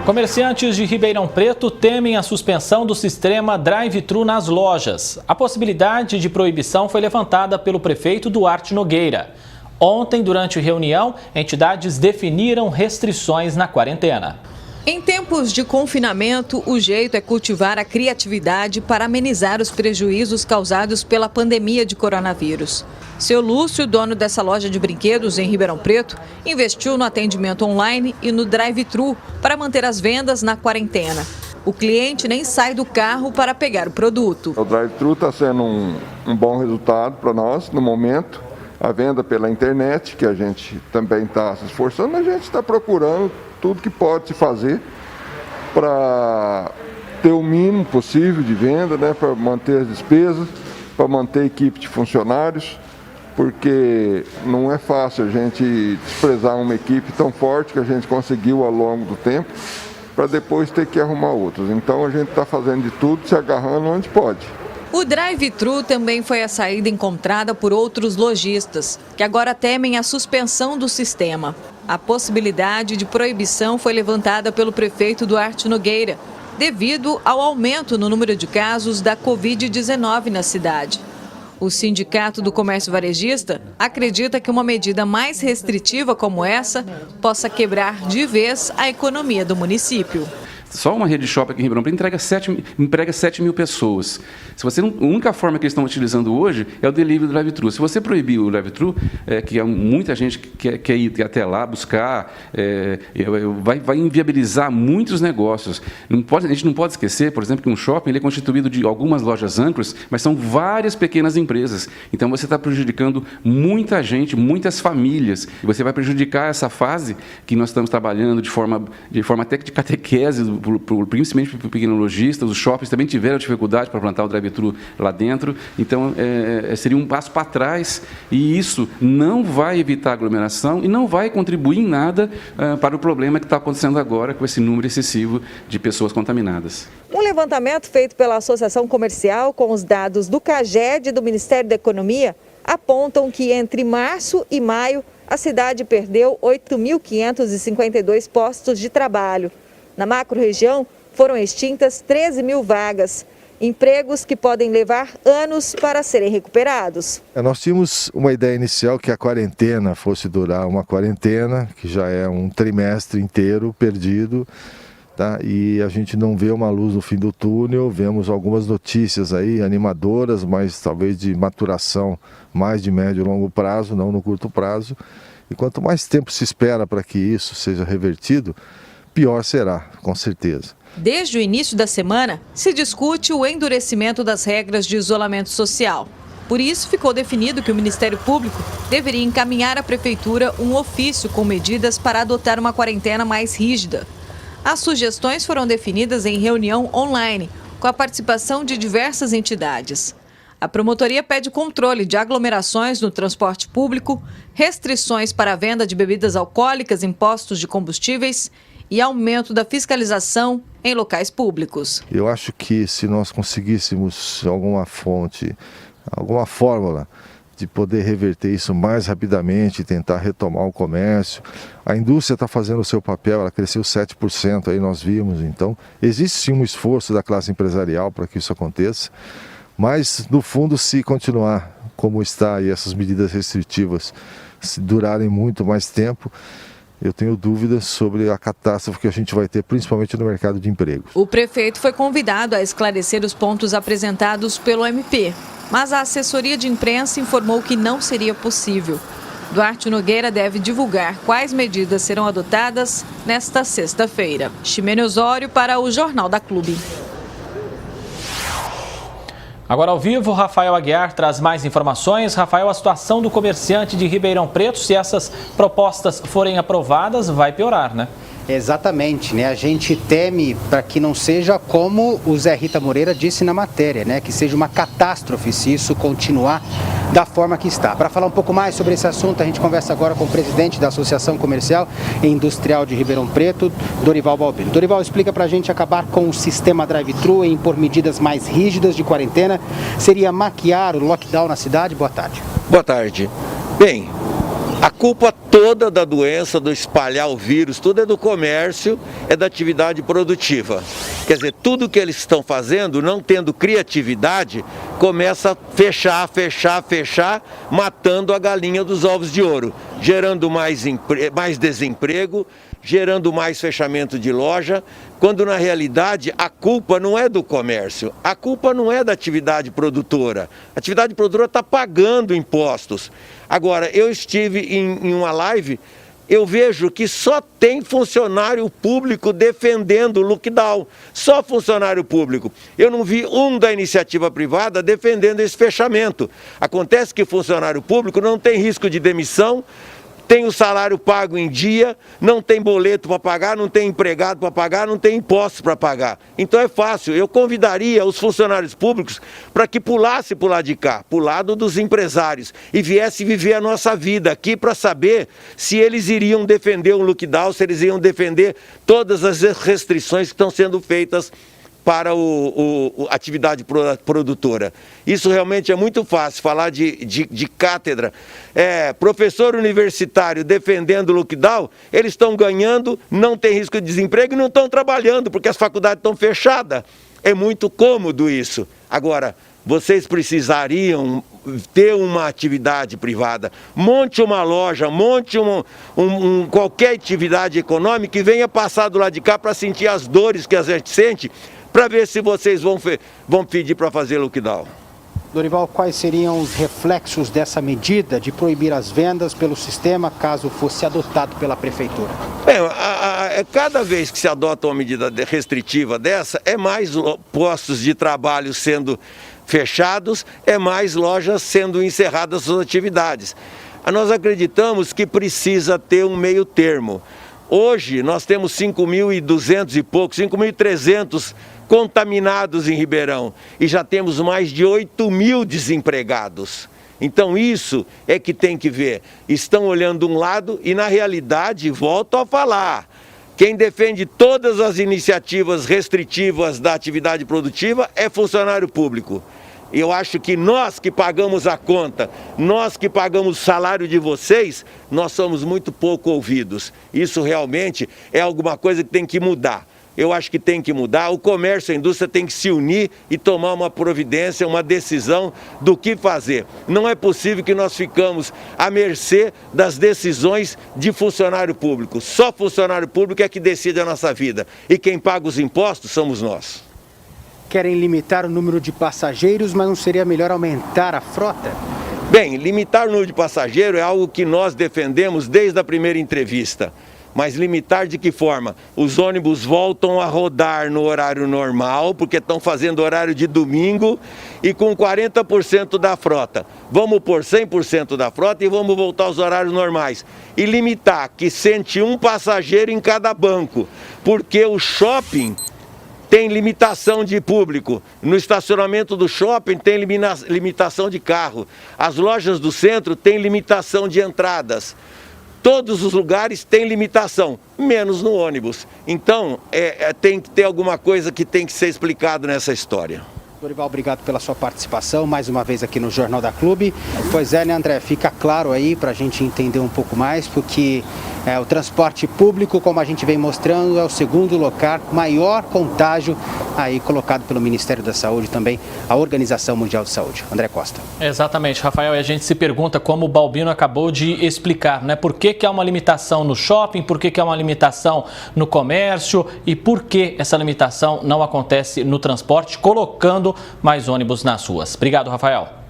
Comerciantes de Ribeirão Preto temem a suspensão do sistema drive-thru nas lojas. A possibilidade de proibição foi levantada pelo prefeito Duarte Nogueira. Ontem, durante reunião, entidades definiram restrições na quarentena. Em tempos de confinamento, o jeito é cultivar a criatividade para amenizar os prejuízos causados pela pandemia de coronavírus. Seu Lúcio, dono dessa loja de brinquedos em Ribeirão Preto, investiu no atendimento online e no drive-thru para manter as vendas na quarentena. O cliente nem sai do carro para pegar o produto. O drive-thru está sendo um bom resultado para nós no momento. A venda pela internet, que a gente também está se esforçando, a gente está procurando tudo que pode se fazer para ter o mínimo possível de venda, né, para manter as despesas, para manter a equipe de funcionários, porque não é fácil a gente desprezar uma equipe tão forte que a gente conseguiu ao longo do tempo, para depois ter que arrumar outros. Então a gente está fazendo de tudo, se agarrando onde pode. O drive-thru também foi a saída encontrada por outros lojistas, que agora temem a suspensão do sistema. A possibilidade de proibição foi levantada pelo prefeito Duarte Nogueira, devido ao aumento no número de casos da Covid-19 na cidade. O Sindicato do Comércio Varejista acredita que uma medida mais restritiva como essa possa quebrar de vez a economia do município. Só uma rede shopping aqui em Ribeirão Preto emprega 7 mil pessoas. A única forma que eles estão utilizando hoje é o delivery do drive-thru. Se você proibir o drive-thru, que muita gente quer ir até lá buscar, vai inviabilizar muitos negócios. A gente não pode esquecer, por exemplo, que um shopping ele é constituído de algumas lojas âncoras, mas são várias pequenas empresas. Então você está prejudicando muita gente, muitas famílias. E você vai prejudicar essa fase que nós estamos trabalhando de forma até de catequese, principalmente para o pequeno lojista. Os shoppings também tiveram dificuldade para plantar o drive-thru lá dentro, então seria um passo para trás, e isso não vai evitar aglomeração e não vai contribuir em nada para o problema que está acontecendo agora com esse número excessivo de pessoas contaminadas. Um levantamento feito pela Associação Comercial com os dados do CAGED e do Ministério da Economia apontam que entre março e maio a cidade perdeu 8.552 postos de trabalho. Na macro-região, foram extintas 13 mil vagas, empregos que podem levar anos para serem recuperados. Nós tínhamos uma ideia inicial que a quarentena fosse durar uma quarentena, que já é um trimestre inteiro perdido, tá? E a gente não vê uma luz no fim do túnel, vemos algumas notícias aí animadoras, mas talvez de maturação mais de médio e longo prazo, não no curto prazo. E quanto mais tempo se espera para que isso seja revertido, pior será, com certeza. Desde o início da semana, se discute o endurecimento das regras de isolamento social. Por isso, ficou definido que o Ministério Público deveria encaminhar à Prefeitura um ofício com medidas para adotar uma quarentena mais rígida. As sugestões foram definidas em reunião online, com a participação de diversas entidades. A promotoria pede controle de aglomerações no transporte público, restrições para a venda de bebidas alcoólicas em postos de combustíveis e aumento da fiscalização em locais públicos. Eu acho que se nós conseguíssemos alguma fonte, alguma fórmula de poder reverter isso mais rapidamente, tentar retomar o comércio. A indústria está fazendo o seu papel, ela cresceu 7%, aí nós vimos. Então, existe sim um esforço da classe empresarial para que isso aconteça, mas no fundo, se continuar como está e essas medidas restritivas se durarem muito mais tempo, eu tenho dúvidas sobre a catástrofe que a gente vai ter, principalmente no mercado de emprego. O prefeito foi convidado a esclarecer os pontos apresentados pelo MP, mas a assessoria de imprensa informou que não seria possível. Duarte Nogueira deve divulgar quais medidas serão adotadas nesta sexta-feira. Ximene Osório para o Jornal da Clube. Agora ao vivo, Rafael Aguiar traz mais informações. Rafael, a situação do comerciante de Ribeirão Preto, se essas propostas forem aprovadas, vai piorar, né? Exatamente, né? A gente teme para que não seja como o Zé Rita Moreira disse na matéria, né? Que seja uma catástrofe se isso continuar da forma que está. Para falar um pouco mais sobre esse assunto, a gente conversa agora com o presidente da Associação Comercial e Industrial de Ribeirão Preto, Dorival Balbino. Dorival, explica para a gente: acabar com o sistema drive-thru e impor medidas mais rígidas de quarentena seria maquiar o lockdown na cidade? Boa tarde. Boa tarde. Bem, A culpa toda da doença, do espalhar o vírus, tudo é do comércio, é da atividade produtiva. Quer dizer, tudo que eles estão fazendo, não tendo criatividade, começa a fechar, matando a galinha dos ovos de ouro, gerando mais desemprego, gerando mais fechamento de loja, quando na realidade a culpa não é do comércio, a culpa não é da atividade produtora. A atividade produtora está pagando impostos. Agora, eu estive em uma live, eu vejo que só tem funcionário público defendendo o lockdown, só funcionário público. Eu não vi um da iniciativa privada defendendo esse fechamento. Acontece que funcionário público não tem risco de demissão, tem o salário pago em dia, não tem boleto para pagar, não tem empregado para pagar, não tem impostos para pagar. Então é fácil, eu convidaria os funcionários públicos para que pulasse para o lado de cá, para o lado dos empresários, e viesse viver a nossa vida aqui para saber se eles iriam defender o lockdown, se eles iriam defender todas as restrições que estão sendo feitas para a atividade produtora. Isso realmente é muito fácil, falar de cátedra. Professor universitário defendendo o lockdown, eles estão ganhando, não tem risco de desemprego e não estão trabalhando, porque as faculdades estão fechadas. É muito cômodo isso. Agora, vocês precisariam ter uma atividade privada, monte uma loja, monte qualquer atividade econômica e venha passar do lado de cá para sentir as dores que a gente sente, para ver se vocês vão pedir para fazer lockdown. Dorival, quais seriam os reflexos dessa medida de proibir as vendas pelo sistema, caso fosse adotado pela Prefeitura? Cada vez que se adota uma medida restritiva dessa, é mais postos de trabalho sendo fechados, é mais lojas sendo encerradas suas atividades. Nós acreditamos que precisa ter um meio termo. Hoje nós temos 5.200 e poucos, 5.300 contaminados em Ribeirão e já temos mais de 8.000 desempregados. Então isso é que tem que ver. Estão olhando um lado e na realidade, volto a falar, quem defende todas as iniciativas restritivas da atividade produtiva é funcionário público. Eu acho que nós que pagamos a conta, nós que pagamos o salário de vocês, nós somos muito pouco ouvidos. Isso realmente é alguma coisa que tem que mudar. Eu acho que tem que mudar, o comércio e a indústria tem que se unir e tomar uma providência, uma decisão do que fazer. Não é possível que nós ficamos à mercê das decisões de funcionário público. Só funcionário público é que decide a nossa vida e quem paga os impostos somos nós. Querem limitar o número de passageiros, mas não seria melhor aumentar a frota? Bem, limitar o número de passageiros é algo que nós defendemos desde a primeira entrevista. Mas limitar de que forma? Os ônibus voltam a rodar no horário normal, porque estão fazendo horário de domingo e com 40% da frota. Vamos pôr 100% da frota e vamos voltar aos horários normais. E limitar que sente um passageiro em cada banco, porque o shopping tem limitação de público, no estacionamento do shopping tem limitação de carro, as lojas do centro têm limitação de entradas. Todos os lugares têm limitação, menos no ônibus. Então, tem que ter alguma coisa que tem que ser explicado nessa história. Dorival, obrigado pela sua participação, mais uma vez aqui no Jornal da Clube. Pois é, né, André? Fica claro aí para a gente entender um pouco mais, porque o transporte público, como a gente vem mostrando, é o segundo local maior contágio aí colocado pelo Ministério da Saúde, também a Organização Mundial de Saúde. André Costa. Exatamente, Rafael, e a gente se pergunta, como o Balbino acabou de explicar, né? Por que há uma limitação no shopping, por que há uma limitação no comércio e por que essa limitação não acontece no transporte, colocando mais ônibus nas ruas. Obrigado, Rafael.